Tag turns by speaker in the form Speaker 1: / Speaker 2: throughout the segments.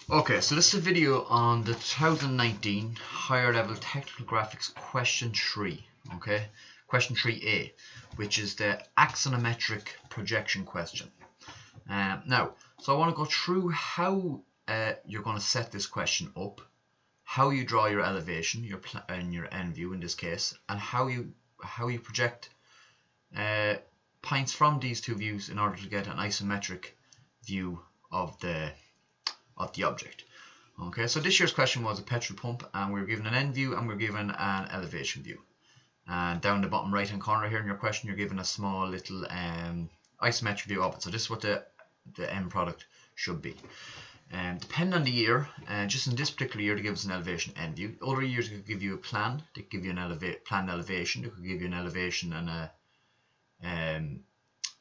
Speaker 1: Okay, so this is a video on the 2019 Higher Level Technical Graphics Question 3, okay? Question 3A, which is the axonometric projection question. Now, so I want to go through how you're going to set this question up, how you draw your elevation, your end view in this case, and how you project points from these two views in order to get an isometric view of the object. Okay, so this year's question was a petrol pump, and we were given an end view and we were given an elevation view. And down the bottom right hand corner here in your question, you're given a small little isometric view of it. So this is what the end product should be. Depending on the year, just in this particular year, they give us an elevation end view. Other years, they could give you a plan. They could give you an planned elevation. They could give you an elevation and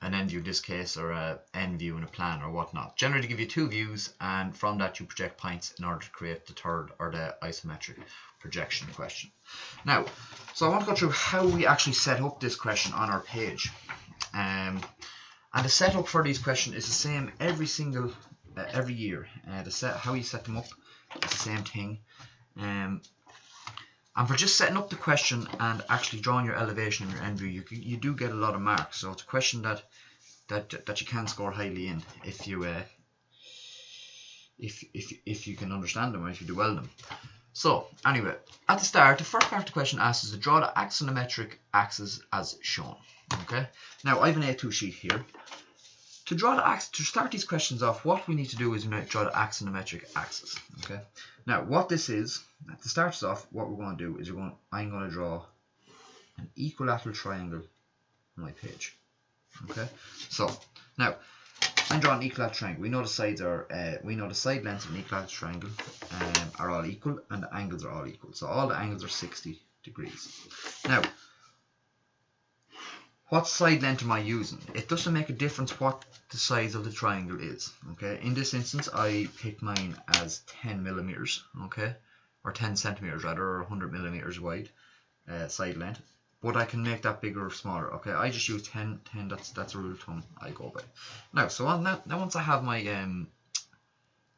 Speaker 1: an end view in this case, or an end view and a plan or whatnot. Generally, they give you two views, and from that you project points in order to create the third or the isometric projection question. Now, so I want to go through how we actually set up this question on our page. And the setup for these questions is the same every year. How you set them up is the same thing. And for just setting up the question and actually drawing your elevation and your end view, you do get a lot of marks. So it's a question that you can score highly in if you can understand them or if you do well in them. So anyway, at the start, the first part of the question asks us to draw the axonometric axis as shown. Okay. Now I have an A2 sheet here. To start these questions off, what we need to do is draw the axonometric axis. Okay. Now, what this is, to start us off, what we're going to do is I'm going to draw an equilateral triangle on my page. Okay. So now I'm drawing an equilateral triangle. We know the sides are, we know the side lengths of an equilateral triangle are all equal, and the angles are all equal. So all the angles are 60 degrees. Now, what side length am I using? It doesn't make a difference what the size of the triangle is. Okay. In this instance, I picked mine as 10 millimeters. Okay, or 10 centimeters rather, or 100 millimeters wide side length. But I can make that bigger or smaller. Okay, I just use 10. That's a rule of thumb I go by. Now, so now once I have my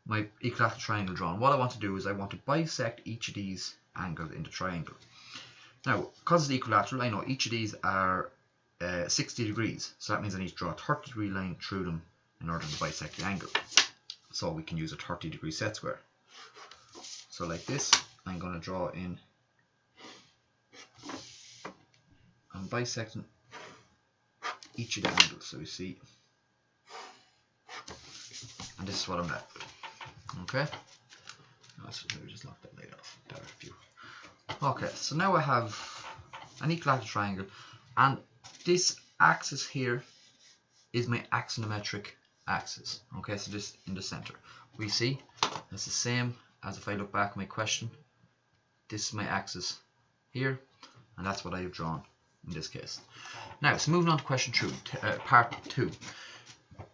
Speaker 1: my equilateral triangle drawn, what I want to do is I want to bisect each of these angles in the triangle. Now, because it's equilateral, I know each of these are 60 degrees, so that means I need to draw a 30-degree line through them in order to bisect the angle. So we can use a 30-degree set square. So like this, I'm going to draw in. I'm bisecting each of the angles, so you see, and this is what I'm left with. Okay. Let me just lock that light off. Better view. Okay, so now I have an equilateral triangle, and this axis here is my axonometric axis. Okay, so just in the center. We see it's the same as if I look back at my question. This is my axis here, and that's what I have drawn in this case. Now, so moving on to question 2, part 2.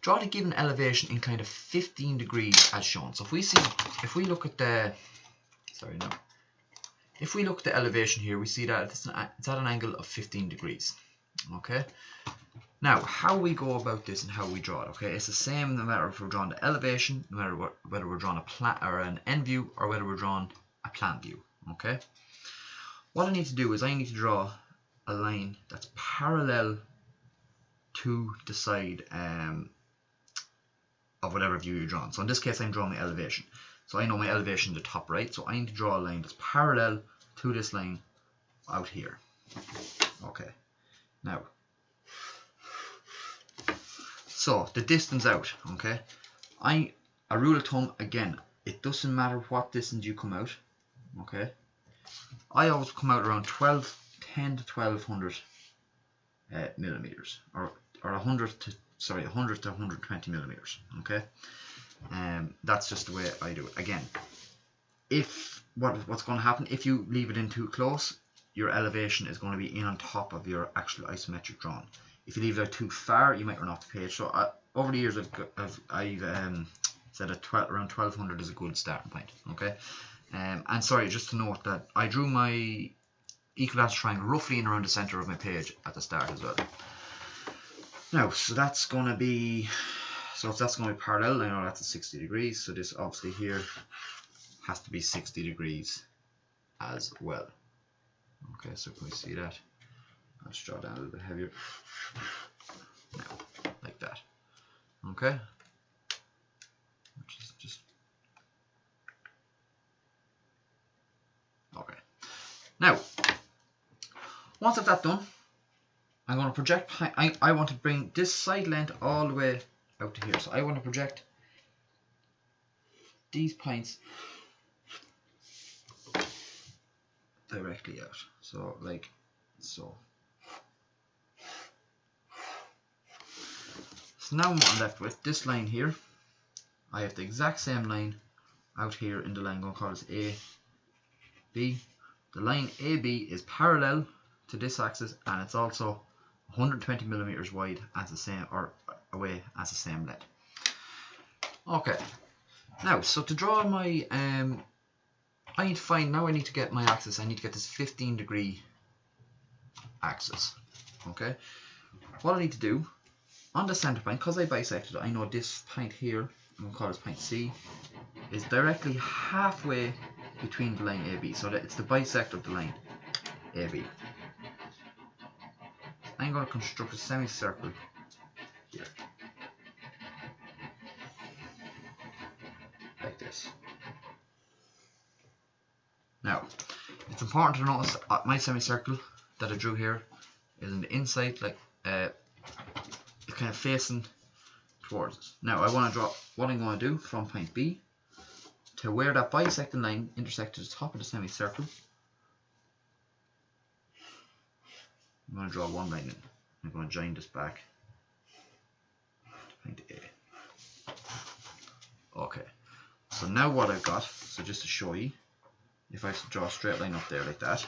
Speaker 1: Draw the given elevation in kind of 15 degrees as shown. So if we look at the elevation here, we see that it's at an angle of 15 degrees. Okay. Now, how we go about this and how we draw it. Okay, it's the same no matter if we're drawing the elevation, no matter whether we're drawing a plan or an end view, or whether we're drawing a plan view. Okay. What I need to do is I need to draw a line that's parallel to the side of whatever view you're drawing. So in this case, I'm drawing my elevation. So I know my elevation in the top right. So I need to draw a line that's parallel to this line out here. Okay. Now, so the distance out, okay, a rule of thumb, again, it doesn't matter what distance you come out, okay, I always come out around 10 to 1200 millimeters, or 100 to 120 millimeters, okay, that's just the way I do it. Again, if what's going to happen if you leave it in too close, your elevation is going to be in on top of your actual isometric drawing. If you leave it out too far, you might run off the page. So over the years, I've said that around 1200 is a good starting point. Okay, and sorry, just to note that I drew my equilateral triangle roughly in around the center of my page at the start as well. Now, so that's going to be So if that's going to be parallel, I know that's at 60 degrees, so this obviously here has to be 60 degrees as well. Okay, so can we see that? I'll just draw down a little bit heavier. Now, like that. Okay? Which is just... Okay. Now, once I've that done, I'm going to project, I want to bring this side length all the way out to here. So I want to project these points directly out. So like so. So now what I'm left with, this line here, I have the exact same line out here in the line. I'm going to call this A, B. The line AB is parallel to this axis, and it's also 120 millimeters wide as the same, or away as the same length. Okay. Now, so to draw my, I need to find, now I need to get my axis. I need to get this 15 degree axis. Okay. What I need to do on the center point, because I bisected it, I know this point here, I'm going to call this point C, is directly halfway between the line AB, so that it's the bisector of the line AB. I'm going to construct a semicircle here, like this. Now, it's important to notice my semicircle that I drew here is on the inside, like it's kind of facing towards us. Now, I want to draw what I'm going to do from point B to where that bisecting line intersects the top of the semicircle. I'm going to draw one line in. I'm going to join this back to point A. Okay, so now what I've got, so just to show you, if I draw a straight line up there like that,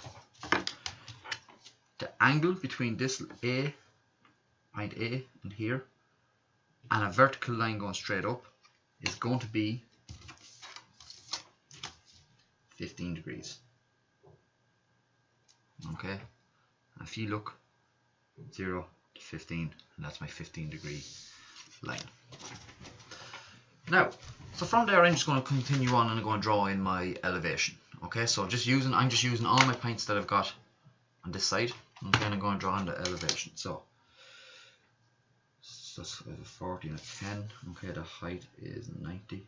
Speaker 1: the angle between this A, point A, and here, and a vertical line going straight up is going to be 15 degrees. Okay, and if you look, 0 to 15, and that's my 15 degree line. Now, so from there I'm just going to continue on and I'm going to draw in my elevation. Okay, so I'm just using all my points that I've got on this side. Okay, and I'm going to draw in the elevation. So that's a 40 and a 10. Okay, the height is 90.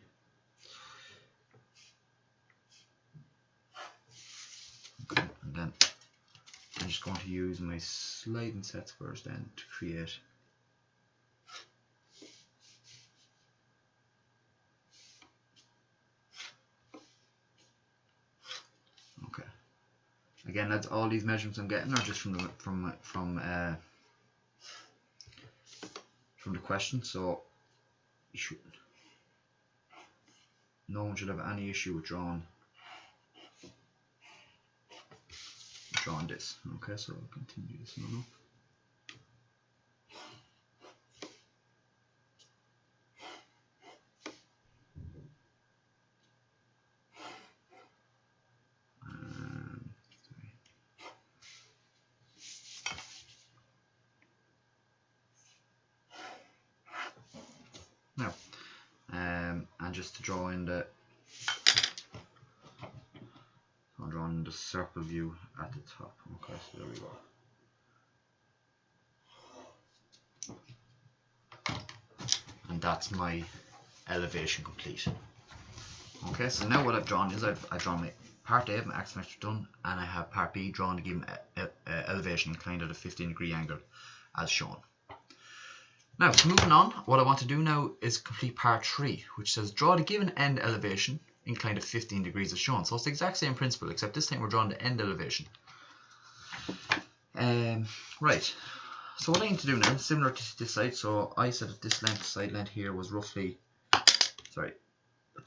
Speaker 1: Okay, and then I'm just going to use my sliding set squares then to create again, that's all these measurements I'm getting are just from the question, so no one should have any issue with drawing this. Okay, so I'll continue this one up. Now, and just to draw in I'm drawing the circle view at the top. Okay, so there we go. And that's my elevation complete. Okay, so now what I've drawn is I've drawn my part A of my axonometric done, and I have part B drawn to give me elevation inclined at a 15 degree angle as shown. Now, moving on, what I want to do now is complete part 3, which says draw the given end elevation inclined at 15 degrees as shown. So it's the exact same principle, except this time we're drawing the end elevation. Right, so what I need to do now, similar to this side, so I said that this length, side length here was roughly,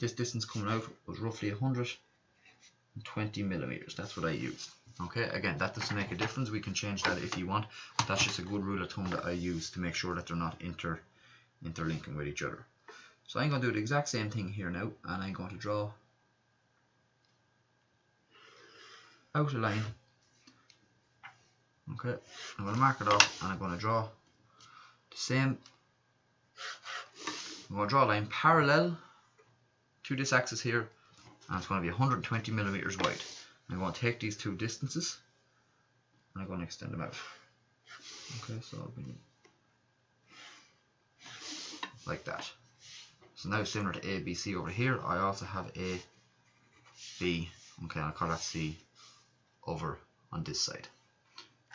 Speaker 1: this distance coming out was roughly 120 millimeters. That's what I used. Okay, again, that doesn't make a difference. We can change that if you want, but that's just a good rule of thumb that I use to make sure that they're not interlinking with each other. So I'm going to do the exact same thing here now, and I'm going to draw out a line. Okay, I'm going to mark it off, and I'm going to draw the same I'm going to draw a line parallel to this axis here, and it's going to be 120 millimeters wide. I'm going to take these two distances and I'm going to extend them out. Okay, so I'll bring it like that. So now similar to ABC over here, I also have A, B, okay, I'll call that C over on this side.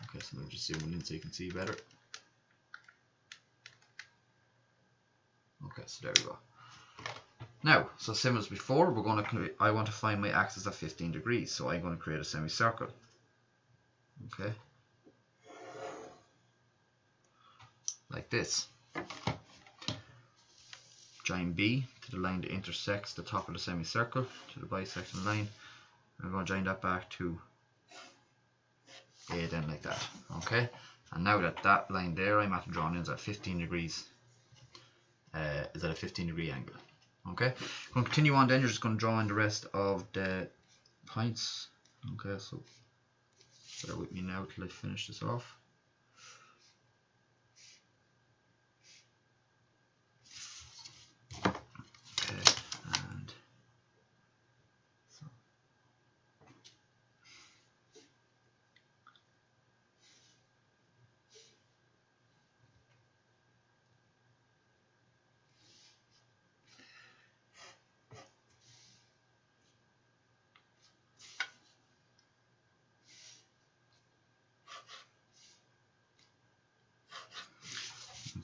Speaker 1: Okay, so let me just zoom in so you can see better. Okay, so there we go. Now, so similar as before, we're going to I want to find my axis at 15 degrees, so I'm going to create a semicircle. Okay, like this. Join B to the line that intersects the top of the semicircle to the bisection line. I'm going to join that back to A then like that. Okay, and now that that line there I'm after drawing in is at 15 degrees. Is at a 15 degree angle. Okay, I'm going to continue on then. You're just going to draw in the rest of the points. Okay, so bear with me now till I finish this off. Okay, and so.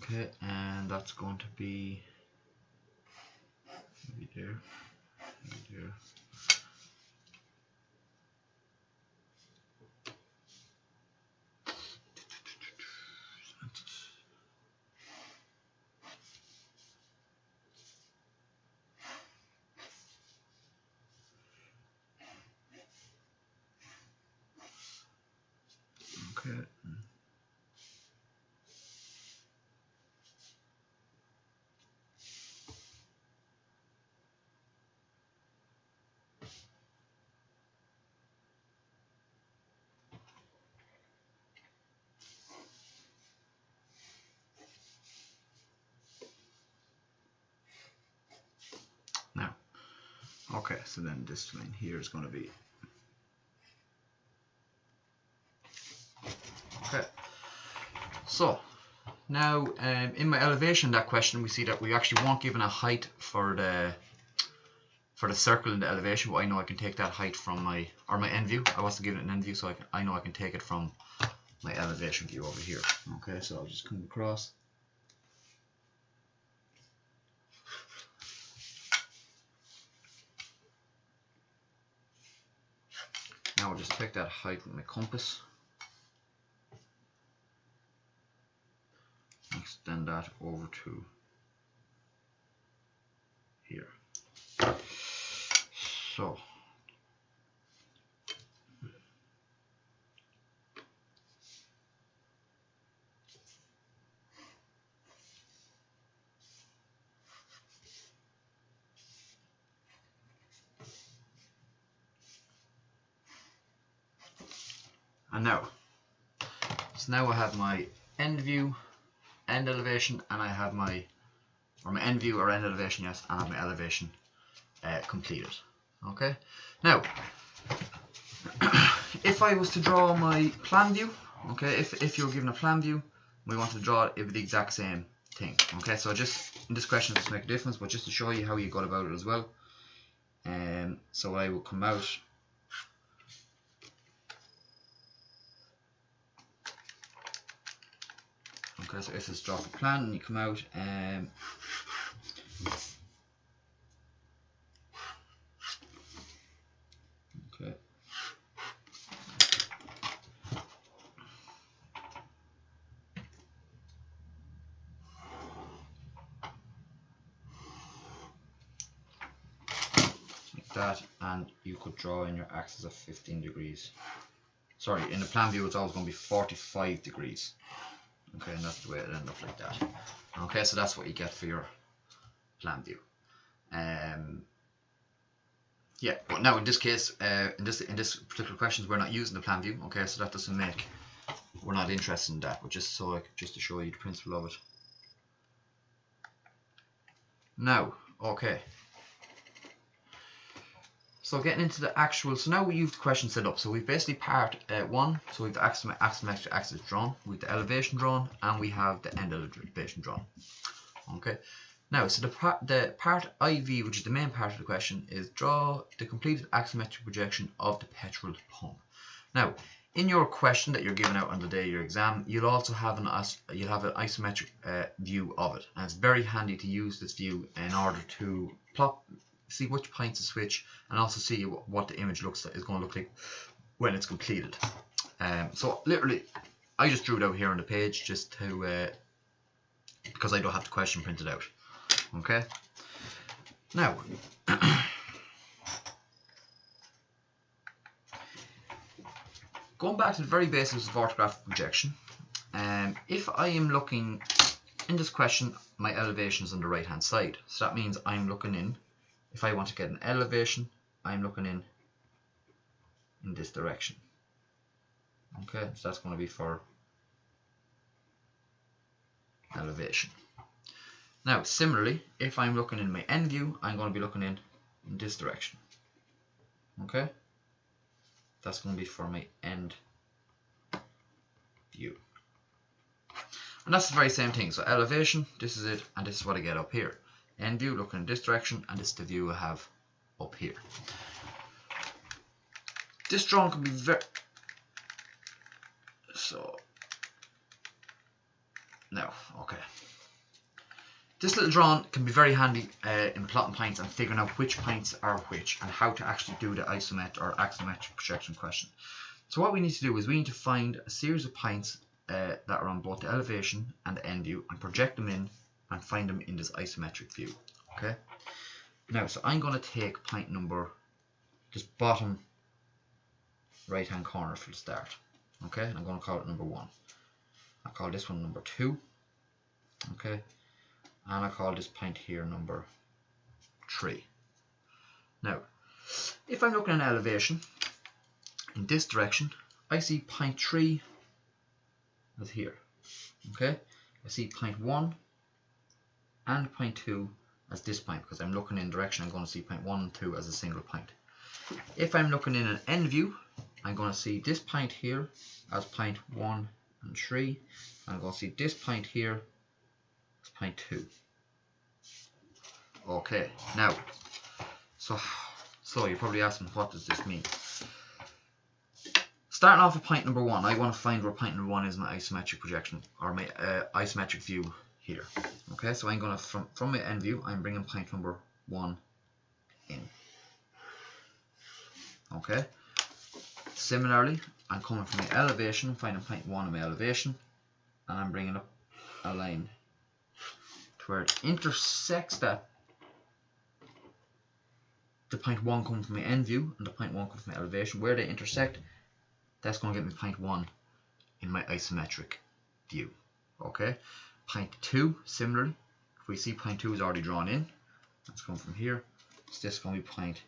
Speaker 1: Okay, and that's going to be maybe there, maybe there. Okay. Now, okay, so then this line here is going to be okay. So now in my elevation that question we see that we actually weren't given a height for the circle in the elevation, but I know I can take that height from my end view. I wasn't given an end view, so I know I can take it from my elevation view over here. Okay, so I'll just come across. Now I'll just take that height with my compass. Extend that over to here. So and now, so I have my end view, end elevation, and I have my end view or end elevation, yes, and I have my elevation completed. Okay, now if I was to draw my plan view, okay, if you're given a plan view, we want to draw it with the exact same thing. Okay, so just in this question doesn't make a difference, but just to show you how you got about it as well. So I will come out. Okay, so if it's draw the plan and you come out, okay. Like that, and you could draw in your axis of 15 degrees. Sorry, in the plan view it's always going to be 45 degrees. Okay, and that's the way it ended up like that. Okay, so that's what you get for your plan view. Yeah, but now in this case, in this particular question, we're not using the plan view. Okay, so that doesn't make, we're not interested in that, but just to show you the principle of it. Now, okay. So getting into the actual, so now we've the question set up. So we've basically part 1, so we've the axonometric axis drawn, we've the elevation drawn, and we have the end elevation drawn. Okay. Now, so the part IV, which is the main part of the question, is draw the completed axonometric projection of the petrol pump. Now, in your question that you're giving out on the day of your exam, you'll also have an isometric view of it, and it's very handy to use this view in order to see which points to switch, and also see what the image is going to look like when it's completed. So literally, I just drew it out here on the page just to because I don't have the question printed out. Okay. Now, going back to the very basics of orthographic projection, if I am looking in this question, my elevation is on the right hand side. So that means I'm looking in, if I want to get an elevation, I'm looking in this direction. Okay, so that's going to be for elevation. Now, similarly, if I'm looking in my end view, I'm going to be looking in this direction. Okay, that's going to be for my end view. And that's the very same thing. So elevation, this is it, and this is what I get up here. End view, looking in this direction, and this is the view I have up here. This drawing can be very... So, now, okay. This little drawing can be very handy in plotting points and figuring out which points are which and how to actually do the isometric or axonometric projection question. So what we need to do is we need to find a series of points that are on both the elevation and the end view and project them in and find them in this isometric view. Okay. Now, so I'm going to take point number, this bottom right hand corner for the start. Okay, and I'm going to call it number 1. I'll call this one number 2. Okay, and I'll call this point here number 3. Now, if I'm looking at elevation in this direction, I see point 3 as here. Okay, I see point 1 and point 2 as this point, because I'm looking in direction, I'm going to see point 1 and 2 as a single point. If I'm looking in an end view, I'm going to see this point here as point 1 and 3. I'm going to see this point here as point 2. Okay, now, so you're probably asking, what does this mean? Starting off with point number 1, I want to find where point number 1 is my isometric projection, or my isometric view here. Okay, so I'm going to, from my end view, I'm bringing point number 1 in. Okay, similarly, I'm coming from my elevation, I'm finding point 1 of my elevation, and I'm bringing up a line to where it intersects that. The point 1 comes from my end view, and the point 1 comes from my elevation. Where they intersect, that's going to get me point 1 in my isometric view. Okay, point 2, similarly, if we see point 2 is already drawn in, that's coming from here, so this is going to be point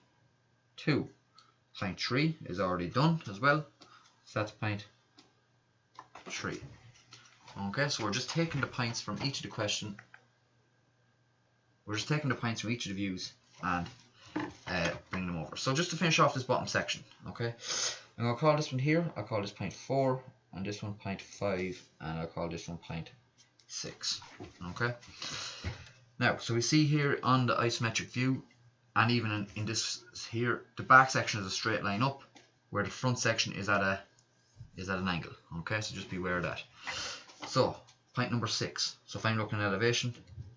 Speaker 1: 2. Point 3 is already done as well, so that's point 3. Okay, so we're just taking the points from each of the question. We're just taking the points from each of the views and bringing them over. So just to finish off this bottom section, okay, I'm going to call this one here, I'll call this point 4, and this one point 5, and I'll call this one point 6. Okay. Now, so we see here on the isometric view, and even in this here, the back section is a straight line up, where the front section is at an angle. Okay, so just be aware of that. So point number 6. So if I'm looking at elevation,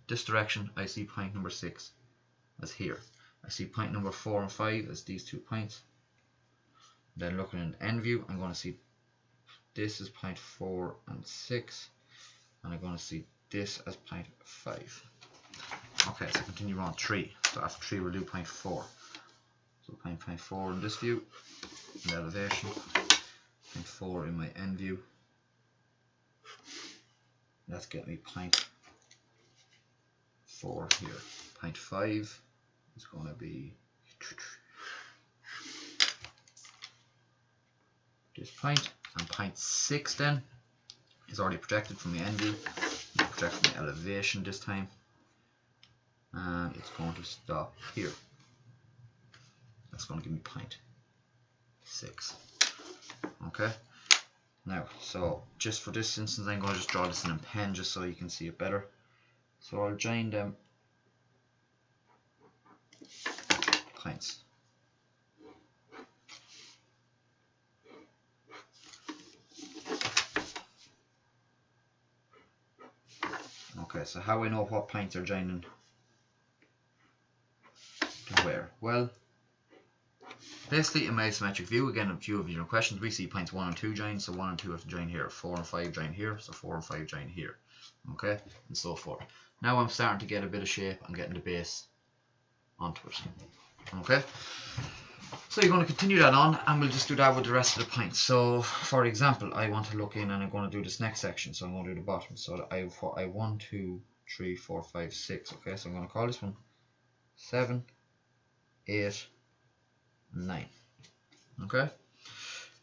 Speaker 1: this direction, I see point number 6 as here. I see point number 4 and 5 as these 2 points. Then looking in end view, I'm going to see this as point 4 and 6, and I'm going to see this as point 5. Okay, so continue on 3. So after 3 we'll do point 4. So point 4 in this view, in the elevation, point 4 in my end view. Let's get me point 4 here. Point 5 is going to be this point, and point 6 then is already projected from the end view. Project from the elevation this time, and it's going to stop here. That's going to give me 0.6. Okay. Now, so just for this instance, I'm going to just draw this in a pen just so you can see it better. So I'll join them points. Okay, so how I know what points are joining to where? Well, basically in my isometric view, again, a few of your questions, we see points 1 and 2 join, so 1 and 2 have to join here, 4 and 5 join here, so 4 and 5 join here, okay, and so forth. Now I'm starting to get a bit of shape, I'm getting the base onto it, okay. So you're going to continue that on, and we'll just do that with the rest of the points. So, for example, I want to look in, and I'm going to do this next section, so I'm going to do the bottom. So I have 1, 2, 3, 4, 5, 6, okay, so I'm going to call this one 7, 8, 9. Okay,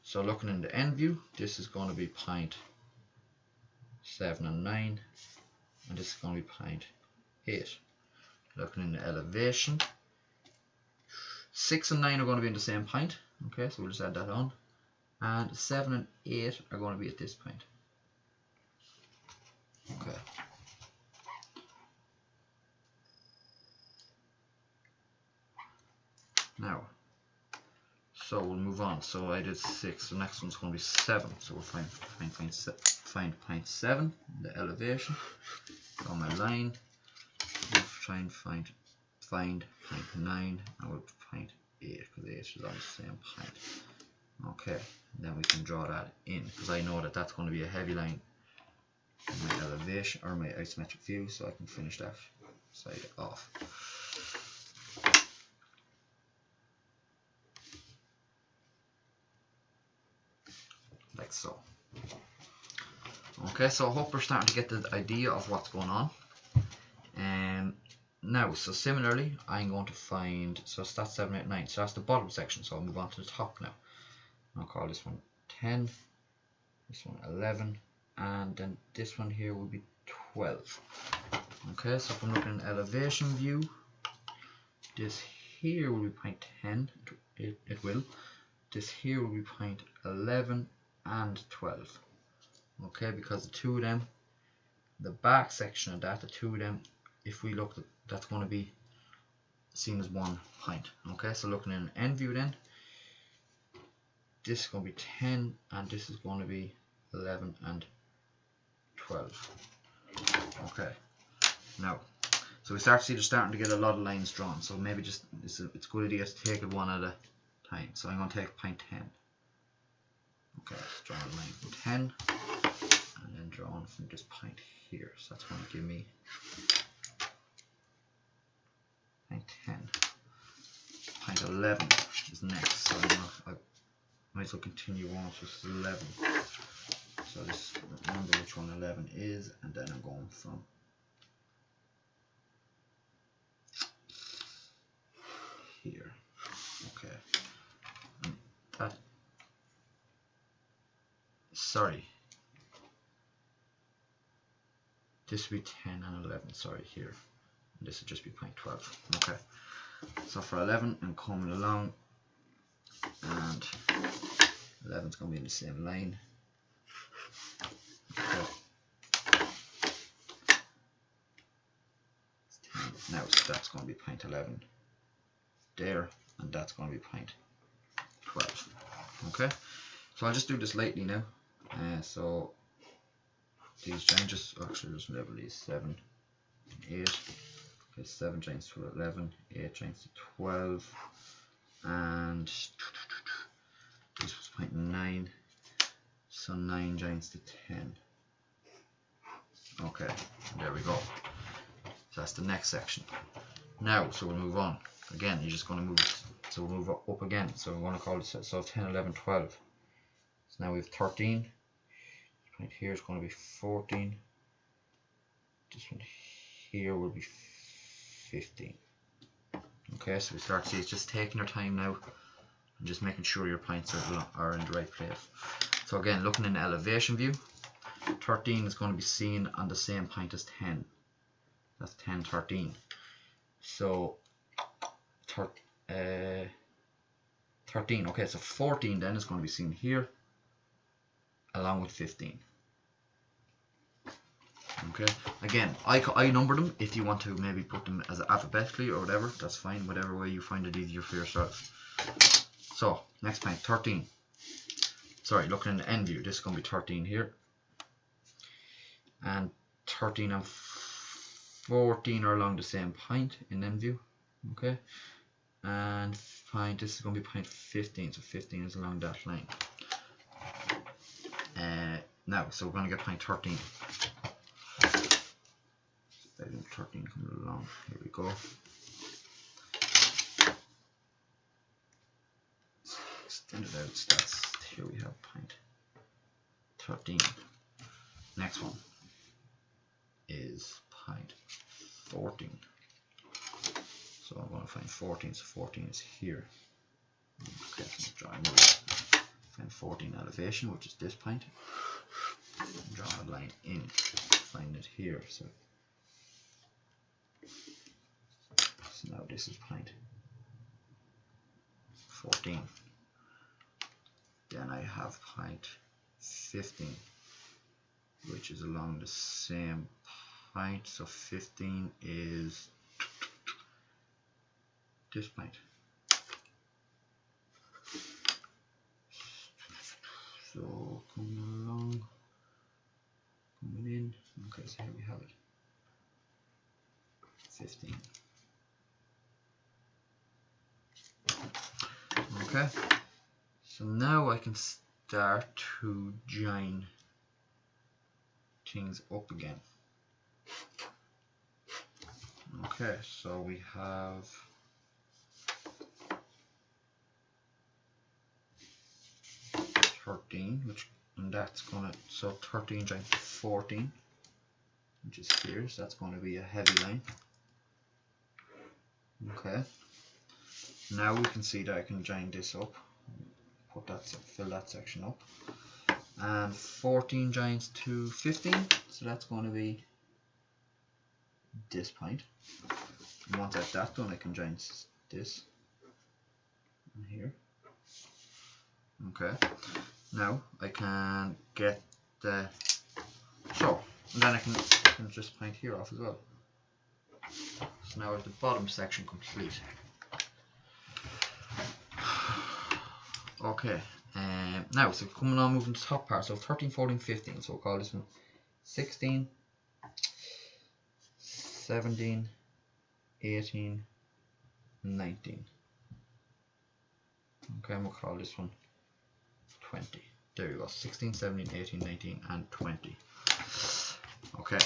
Speaker 1: so looking in the end view, this is going to be point 7 and 9, and this is going to be point 8. Looking in the elevation, 6 and 9 are going to be in the same point. Okay, so we'll just add that on, and 7 and 8 are going to be at this point. Okay. Now, so we'll move on. So I did 6. The next one's going to be 7. So we'll find point 7, the elevation. On my line, we'll try and find point 9, and we'll point 8 because 8 is on the same point. Okay, then we can draw that in because I know that that's going to be a heavy line in my elevation or my isometric view, so I can finish that side off. Like so. Okay, so I hope we're starting to get the idea of what's going on. Now, so similarly, I'm going to find, so that's 7, 8, 9, so that's the bottom section, so I'll move on to the top now. I'll call this one 10, this one 11, and then this one here will be 12. Okay, so if I'm looking at elevation view, this here will be point 10, it will. This here will be point 11 and 12. Okay, because the two of them, the back section of that, the two of them, if we look at, that's going to be seen as one point. Okay, so looking in an end view then, this is going to be 10 and this is going to be 11 and 12. Okay, now, so we start to see they're starting to get a lot of lines drawn, so maybe just it's a good idea to take it one at a time. So I'm going to take point 10. Okay, let's draw a line from 10 and then draw on from this point here. So that's going to give me point 10. Point 11 is next, so I might as well continue on to 11. So just remember which one 11 is, and then I'm going from here. Okay. And that, sorry. This will be 10 and 11, sorry, here. And this will just be point 12. Okay. So for 11, I'm coming along, and 11 is going to be in the same line. Okay. Now so that's going to be point 11 there, and that's going to be point 12. Okay, so I'll just do this lightly now. So these changes, actually just label these 7 and 8. Okay, 7 changes to 11, 8 changes to 12, and this was point 9, so 9 joins to 10. Okay, there we go. So that's the next section. Now, so we'll move on. Again, you're just going to move, so we'll move up again. So we're going to call it, so 10, 11, 12. So now we have 13. Right here is going to be 14. This one here will be 15. Okay, so we start to see it's just taking your time now and just making sure your points are in the right place. So again, looking in the elevation view, 13 is going to be seen on the same point as 10. That's 10, 13. So 13. Okay, so 14 then is going to be seen here along with 15. Okay, again, I number them. If you want to maybe put them as alphabetically or whatever, that's fine, whatever way you find it easier for yourself. So next point, 13. Sorry, looking in the end view, this is going to be 13 here, and 13 and 14 are along the same point in end view. Okay, and point, this is going to be point 15, so 15 is along that line. Now, so we're going to get point 13. 13 coming along. Here we go. Extended out stats. Here we have point 13. Next one is point 14. So I'm going to find 14. So 14 is here. Definitely draw find 14 elevation, which is this point. Draw a line in. Find it here. So now this is point 14. Then I have point 15, which is along the same point. So 15 is this point. So coming along, coming in. Okay, so here we have it. 15. Okay, so now I can start to join things up again. Okay, so we have which, and that's gonna, so 13 joins 14, which is here, so that's going to be a heavy line. Okay, now we can see that I can join this up, put that, fill that section up, and 14 joins to 15, so that's going to be this point. And once I have that done, I can join this and here. Okay, now I can get the, so, and then I can just point here off as well. So now the bottom section complete. Okay, now so coming on, moving to the top part, so 13, 14, 15, so we'll call this one 16, 17, 18, 19. Okay, and we'll call this one 20. There you go, 16, 17, 18, 19, and 20. Okay.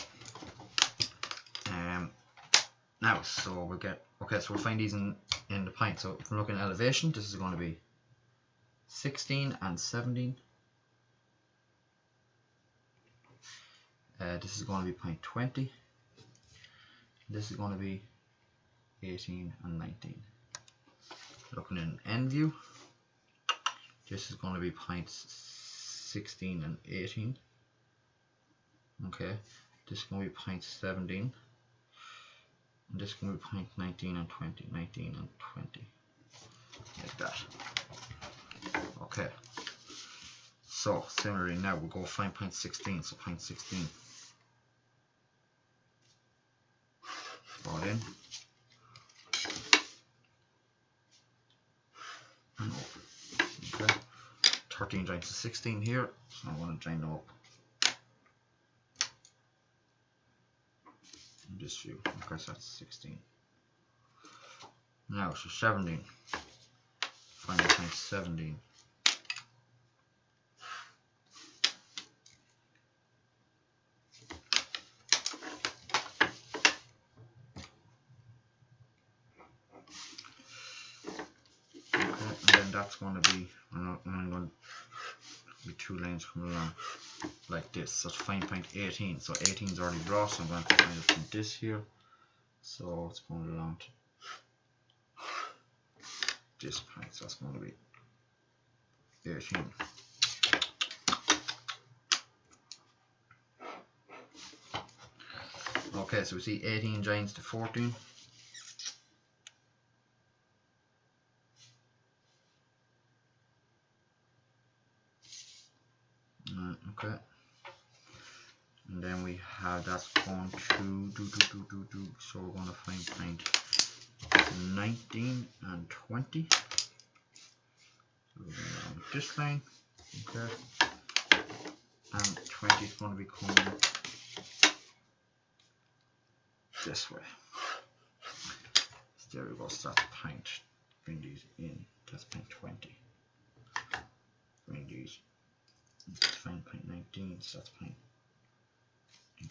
Speaker 1: Now, so we'll get, okay, so we'll find these in the point. So if we're looking at elevation, this is going to be 16 and 17. This is going to be point 20. This is going to be 18 and 19. Looking in end view, this is going to be points 16 and 18. Okay, this is going to be point 17. And this is going to be point 19 and 20, 19 and 20, like that. Okay, so similarly now we'll go find point 16, so point 16. Draw it in. Okay, 13 joins to 16 here, so I want to join them up in this view. Okay, so that's 16. Now, so 17. Find point 17. That's going to be, I'm going to be two lines coming along like this. So to find point 18, so 18 is already drawn, so I'm going to find it from this here. So it's going along to this point, so that's going to be 18. Okay, so we see 18 joins to 14. Okay. And then we have that's going to so we're going to find point 19 and 20. So we're going along this line. Okay. And 20 is going to be coming this way. So there we go, so that's point. Bring these in, that's point 20. Bring these, find point 19, so that's point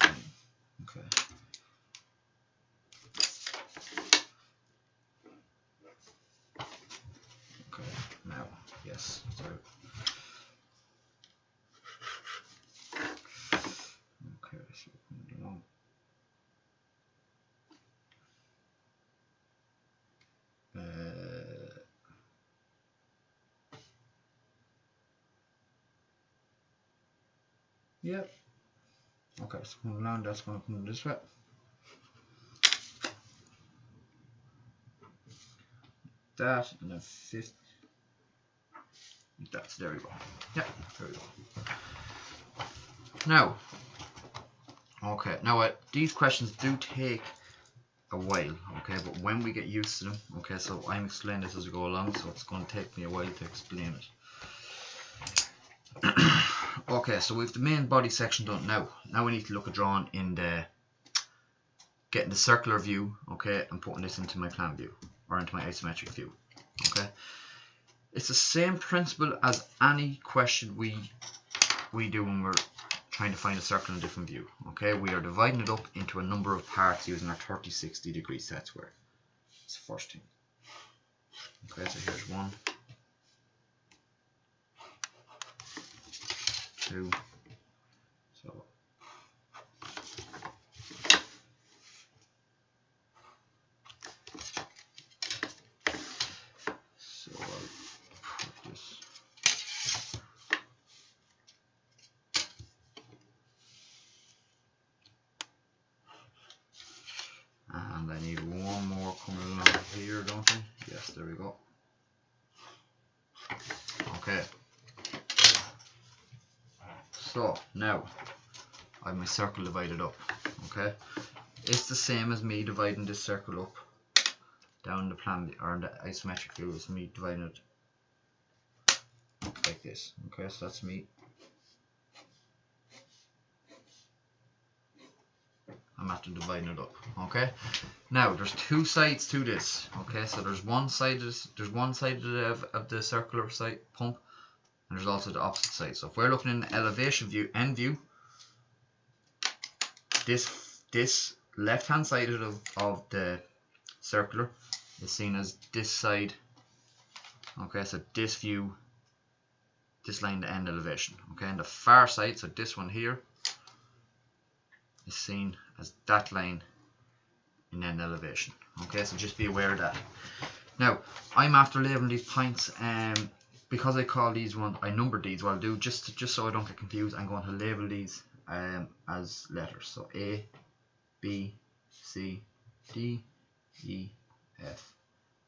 Speaker 1: 19. Okay. Okay, now, yes, so. Okay, so moving on. Yep. Okay, so coming along, that's going to come this way. That, and then 50. That's, there we go. Yep, there we go. Now, okay, now these questions do take a while, okay, but when we get used to them, okay, so I'm explaining this as we go along, so it's going to take me a while to explain it. Okay, so we've the main body section done now. Now we need to look at drawing in the, getting the circular view, okay, and putting this into my plan view, or into my isometric view, okay. It's the same principle as any question we do when we're trying to find a circle in a different view, okay. We are dividing it up into a number of parts using our 30-60 degree set square. It's the first thing. Okay, so here's 1, 2, so I'll put this. And I need one more coming along here, don't I? Yes, there we go. Okay. So now I have my circle divided up. Okay. It's the same as me dividing this circle up down the plan or in the isometric view. It's me dividing it like this. Okay, so that's me. I'm after dividing it up. Okay. Now there's two sides to this. Okay, so there's one side of the circular side pump, and there's also the opposite side. So if we're looking in the elevation view, end view, this left hand side of the circular is seen as this side. Okay, so this view, this line, the end elevation. Okay, and the far side, so this one here, is seen as that line in end elevation. Okay, so just be aware of that. Now, I'm after labeling these points, because I call these one, I numbered these. What I'll do, just so I don't get confused, I'm going to label these as letters. So A, B, C, D, E, F,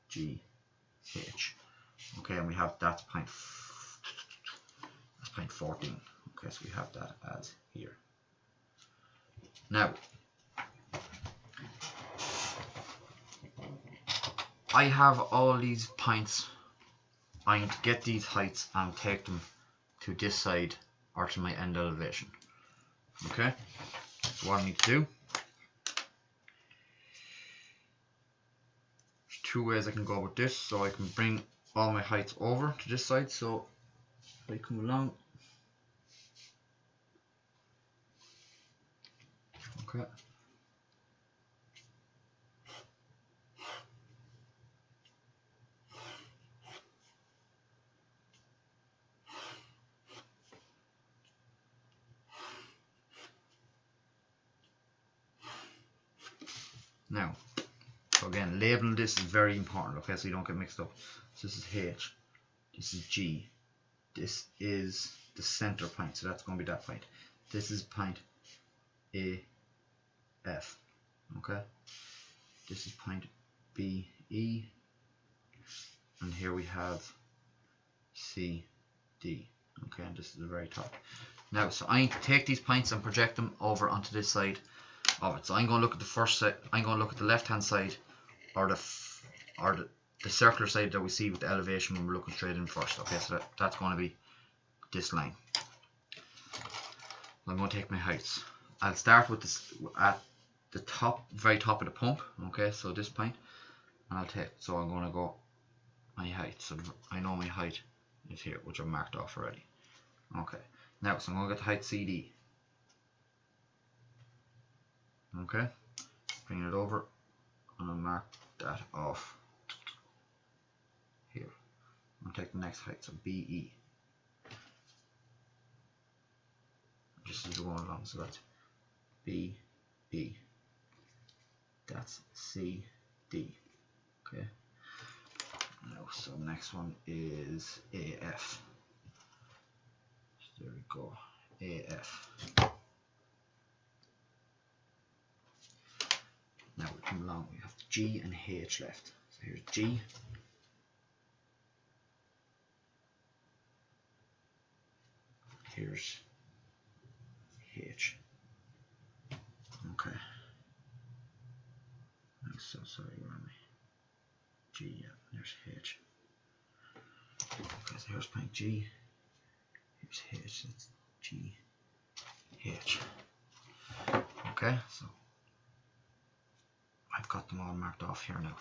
Speaker 1: G, H. Okay, and we have that's point 14. Okay, so we have that as here. Now, I have all these points. I need to get these heights and take them to this side or to my end elevation. Okay, so what I need to do, there's two ways I can go with this. So I can bring all my heights over to this side. So if I come along, okay. Now, so again, labeling this is very important, okay, so you don't get mixed up. So this is H, this is G, this is the center point, so that's going to be that point. This is point A, F, okay. This is point B, E, and here we have C, D, okay, and this is the very top. Now, so I take these points and project them over onto this side of it. So I'm going to look at the first side. I'm going to look at the left-hand side, or the circular side that we see with the elevation when we're looking straight in first. Okay, so that's going to be this line. I'm going to take my heights. I'll start with this at the top, very top of the pump. Okay, so this point, and I'll take. So I'm going to go my height. So I know my height is here, which I've marked off already. Okay. Now, so I'm going to get the height CD. Okay, bring it over, and I'll mark that off here. I'll take the next height, so BE. Just as we're going along, so that's BE. That's CD. Okay. Now, so next one is AF. There we go, AF. Now we come along, we have G and H left. So here's G. Here's H. Okay. I'm so sorry, where am I? G, yeah, there's H. Okay, so here's point G. Here's H, that's G, H. Okay, so I've got them all marked off here now.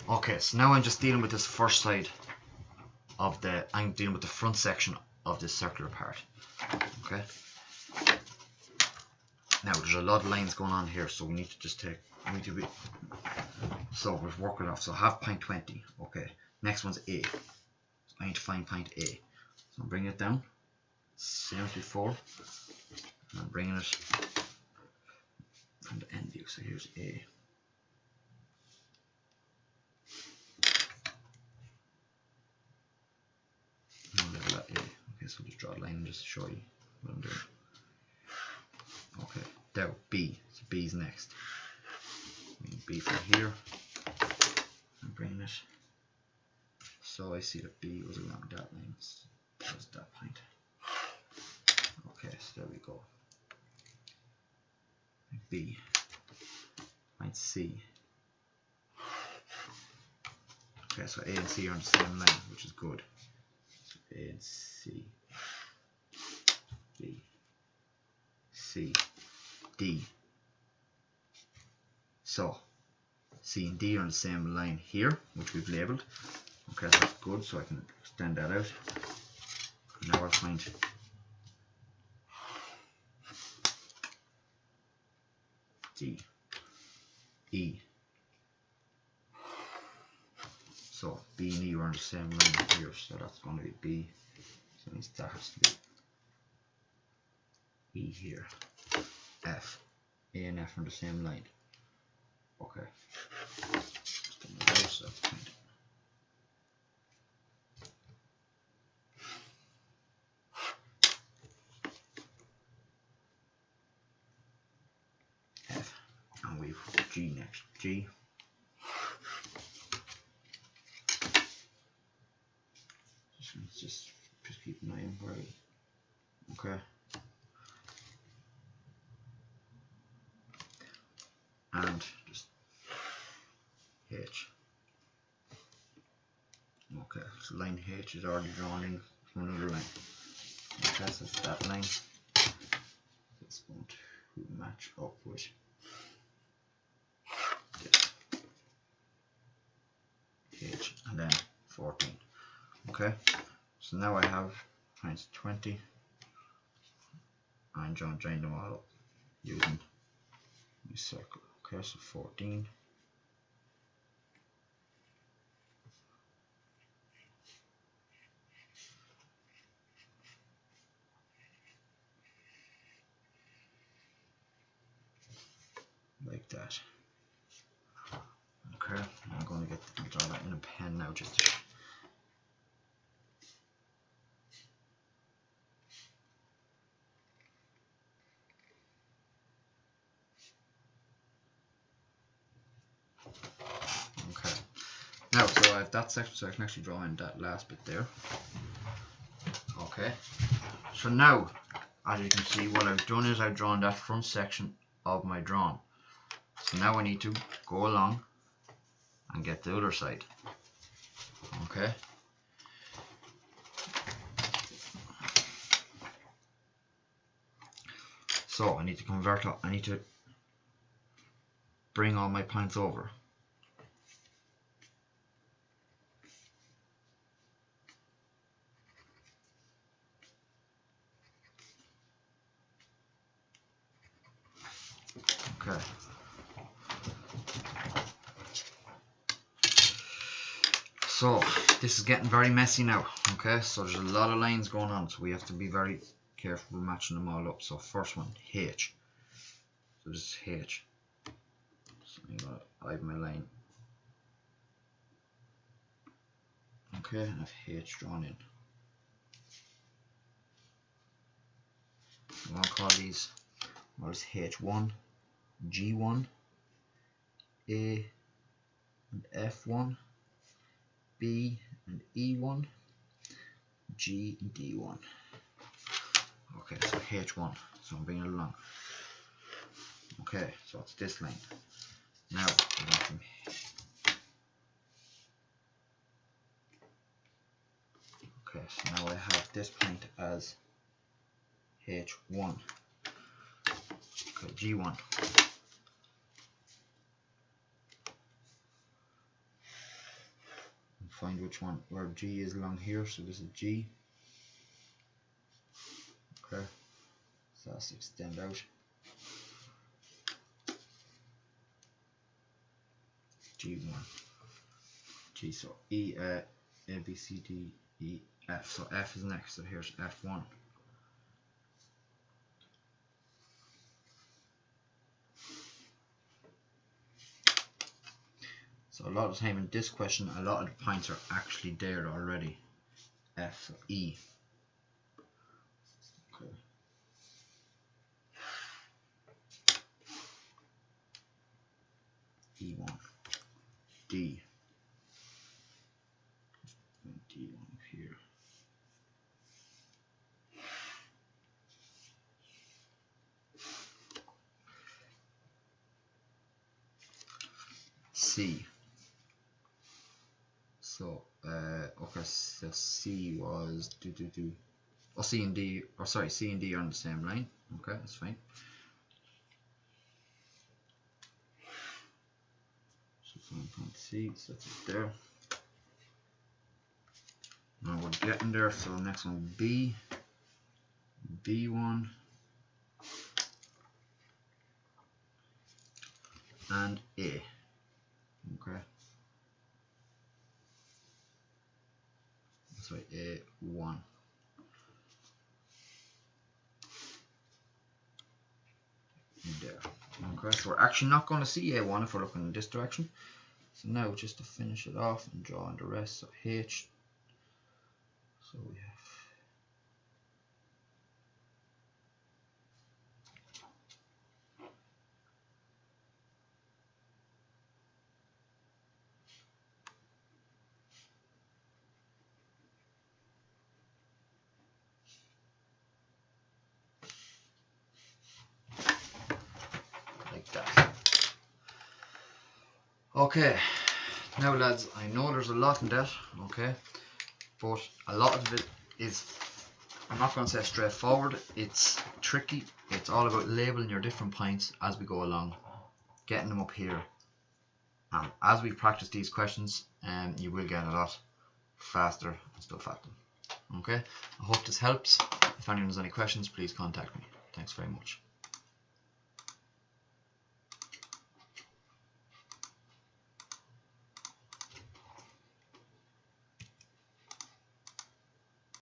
Speaker 1: Okay, so now I'm just dealing with this first side of I'm dealing with the front section of this circular part. Okay. Now there's a lot of lines going on here, so we need to just so we're working off. So I have point 20. Okay. Next one's A. So I need to find point A. So I'm bringing it down. 74. And I'm bringing it from the end view. So here's A. Level at A. Okay, so just draw a line just to show you what I'm doing. Okay, there, B. So B's next. B from here. I'm bringing it. So I see that B was along that line. So that was that point. Okay, so there we go. B. Point C. Okay, so A and C are on the same line, which is good. So A and C. B. C. D. So C and D are on the same line here, which we've labelled. Okay, so that's good, so I can extend that out. Now I'll find D. E. So B and E are on the same line here, so that's going to be B. So that means that has to be E here. F. A and F are on the same line. Okay. So F. And we've G next. G. Just keep an eye on where okay. And just H. Okay, so line H is already drawn in from another line. Okay, so it's that line. It's going to match up with this. H and then 14. Okay, so now I have points 20. I'm join them all up using my circle. Okay, so 14. Like that. Okay, I'm going to draw that in a pen now just to okay. Now, so I've that section, so I can actually draw in that last bit there. Okay, so now, as you can see, what I've done is I've drawn that front section of my drawing. So now I need to go along and get the other side. Okay. So I need to convert, I need to bring all my points over. Okay. So this is getting very messy now. Okay, so there's a lot of lines going on, so we have to be very careful matching them all up. So first one, H. So this is H. So I have my line. Okay, and I have H drawn in. I'm going to call these, what is H1, G1, A and F1, B and E1, G and D1. Okay, so H1, so I'm bringing it along. Okay, so it's this line. Now, okay, so now I have this point as H1. Okay, G1. And find which one, where G is along here, so this is G. Okay, so that's extend out. G1. G, so E, A, B, C, D, E, F. So F is next, so here's F1. So a lot of the time in this question, a lot of the points are actually there already. F, so E. Okay. E1. D. D1 up here. C. So okay, so C was oh, C and D, or sorry, C and D are on the same line. Okay, that's fine. So point C, so that's it there. Now we're getting there, so next one B, B1, and A. Okay. That's right, A1. There. Okay, so we're actually not going to see A1 if we're looking in this direction. So now just to finish it off and draw in the rest, so H. So we have like that. Okay, now lads, I know there's a lot in that, okay, but a lot of it is, I'm not going to say straightforward, it's tricky. It's all about labeling your different points as we go along, getting them up here, and as we practice these questions, you will get a lot faster and stuff at them. Okay, I hope this helps. If anyone has any questions, please contact me. Thanks very much.